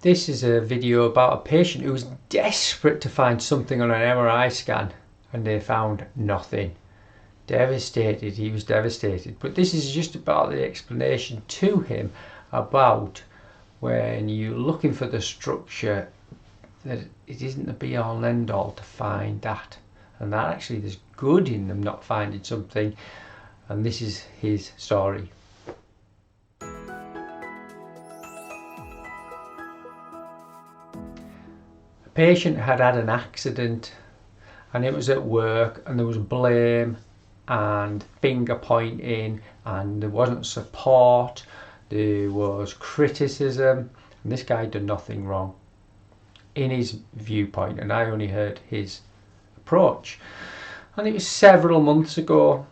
This is a video about a patient who was desperate to find something on an MRI scan and they found nothing. Devastated, he was devastated. But this is just about the explanation to him about when you're looking for the structure, that it isn't the be all and end all to find that. And that actually there's good in them not finding something. And this is his story. A patient had had an accident and it was at work, and there was blame and finger pointing, and there wasn't support, there was criticism, and this guy did nothing wrong in his viewpoint, and I only heard his approach. And it was several months ago.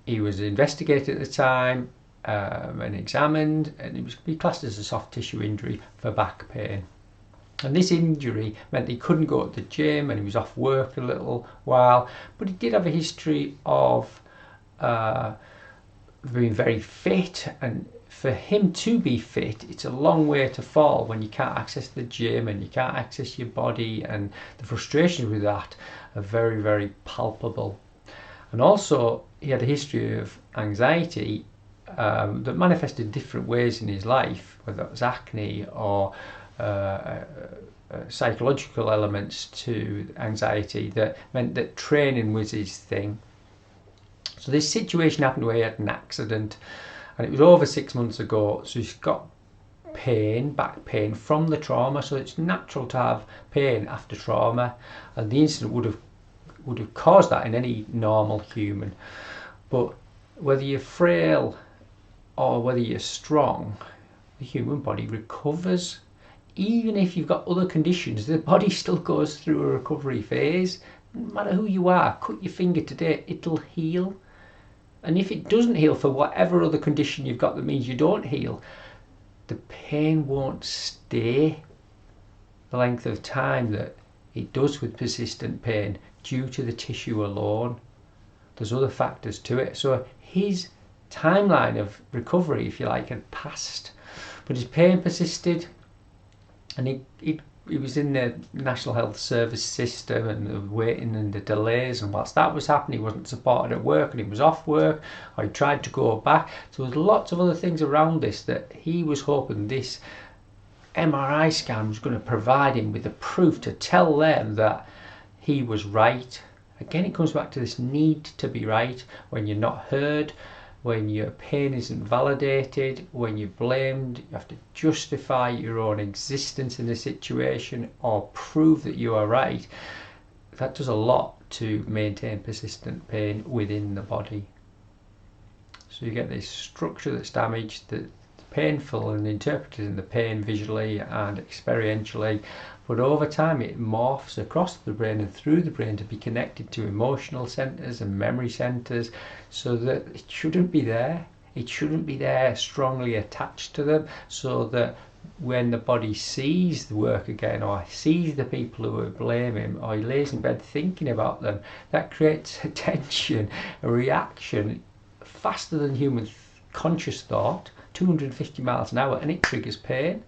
He was investigated at the time and examined, and it was classed as a soft tissue injury for back pain. And this injury meant he couldn't go to the gym and he was off work a little while, but he did have a history of being very fit, and for him to be fit, it's a long way to fall when you can't access the gym and you can't access your body, and the frustrations with that are very, very palpable. And also he had a history of anxiety that manifested different ways in his life, whether it was acne or psychological elements to anxiety that meant that training was his thing. So this situation happened where he had an accident, and it was over 6 months ago. So he's got pain, back pain from the trauma. So it's natural to have pain after trauma, and the incident would have caused that in any normal human. But whether you're frail or whether you're strong, the human body recovers. Even if you've got other conditions, the body still goes through a recovery phase. No matter who you are, cut your finger today, it'll heal. And if it doesn't heal for whatever other condition you've got that means you don't heal, the pain won't stay the length of time that it does with persistent pain due to the tissue alone. There's other factors to it. So his timeline of recovery, if you like, had passed, but his pain persisted. And he was in the National Health Service system, and the waiting and the delays, and whilst that was happening, he wasn't supported at work, and he was off work, or he tried to go back. So there's lots of other things around this that he was hoping this MRI scan was going to provide him with the proof to tell them that he was right. Again, it comes back to this need to be right when you're not heard, when your pain isn't validated, when you're blamed. You have to justify your own existence in the situation or prove that you are right. That does a lot to maintain persistent pain within the body. So you get this structure that's damaged, that's painful, and interpreting the pain visually and experientially, but over time it morphs across the brain and through the brain to be connected to emotional centers and memory centers, so that it shouldn't be there. It shouldn't be there strongly attached to them, so that when the body sees the work again, or sees the people who blame him, or he lays in bed thinking about them, that creates a tension, a reaction faster than human conscious thought, 250 miles an hour, and it triggers pain.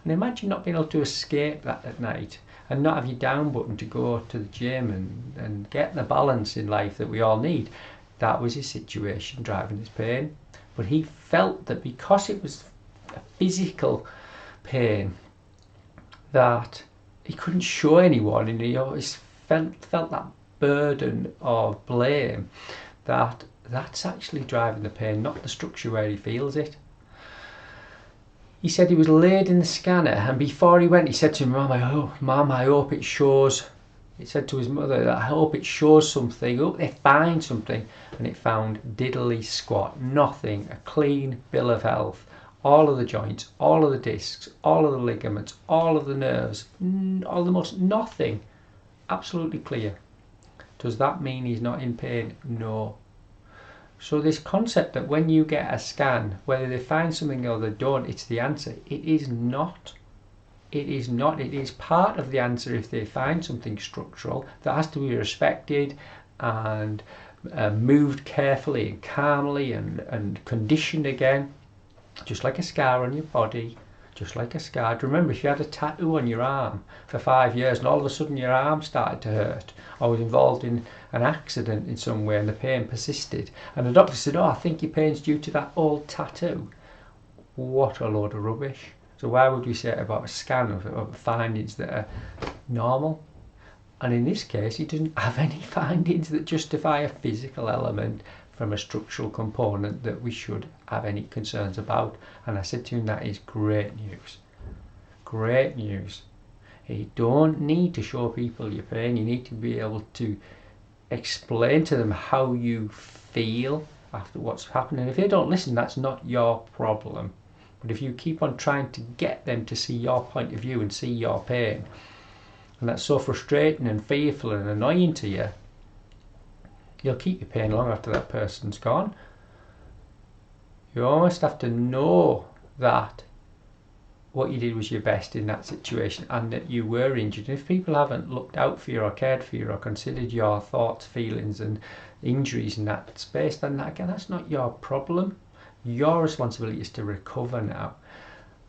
And imagine not being able to escape that at night and not have your down button to go to the gym and get the balance in life that we all need. That was his situation driving his pain. But he felt that because it was a physical pain, that he couldn't show anyone, and he always felt that burden of blame, that's actually driving the pain, not the structure where he feels it. He said he was laid in the scanner, and before he went, he said to Mum, I hope it shows. He said to his mother, I hope it shows something, I hope they find something. And it found diddly squat, nothing, a clean bill of health. All of the joints, all of the discs, all of the ligaments, all of the nerves, almost nothing. Absolutely clear. Does that mean he's not in pain? No. So this concept that when you get a scan, whether they find something or they don't, it's the answer. It is not. It is not. It is part of the answer if they find something structural that has to be respected and moved carefully and calmly and conditioned again, just like a scar on your body. just like a scar. Remember, if you had a tattoo on your arm for 5 years and all of a sudden your arm started to hurt, or was involved in an accident in some way and the pain persisted, and the doctor said, oh, I think your pain's due to that old tattoo. What a load of rubbish. So why would we say it about a scan of findings that are normal? And in this case, he doesn't have any findings that justify a physical element from a structural component that we should have any concerns about. And I said to him, that is great news. Great news. You don't need to show people your pain. You need to be able to explain to them how you feel after what's happened. And if they don't listen, that's not your problem. But if you keep on trying to get them to see your point of view and see your pain, and that's so frustrating and fearful and annoying to you, you'll keep your pain long after that person's gone. You almost have to know that what you did was your best in that situation and that you were injured. And if people haven't looked out for you or cared for you or considered your thoughts, feelings and injuries in that space, then again, that's not your problem. Your responsibility is to recover now.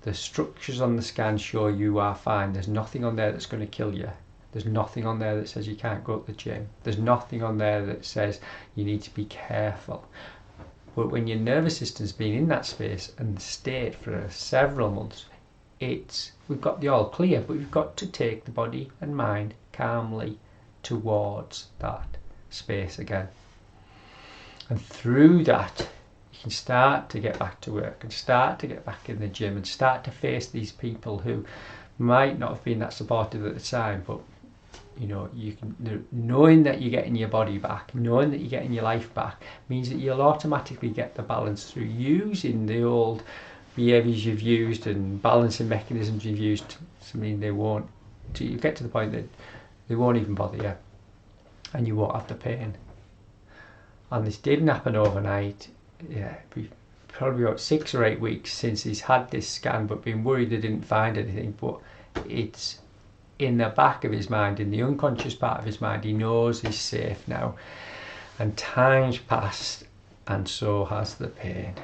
The structures on the scan show you are fine. There's nothing on there that's going to kill you. There's nothing on there that says you can't go to the gym. There's nothing on there that says you need to be careful. But when your nervous system's been in that space and state for several months, we've got the all clear, but we've got to take the body and mind calmly towards that space again. And through that, you can start to get back to work and start to get back in the gym and start to face these people who might not have been that supportive at the time, but you know, knowing that you're getting your body back, knowing that you're getting your life back, means that you'll automatically get the balance through using the old behaviours you've used and balancing mechanisms you've used. I mean, you get to the point that they won't even bother you and you won't have the pain. And this didn't happen overnight. Yeah, probably about 6 or 8 weeks since he's had this scan, but been worried they didn't find anything. But it's in the back of his mind, in the unconscious part of his mind. He knows he's safe now, and time's passed and so has the pain.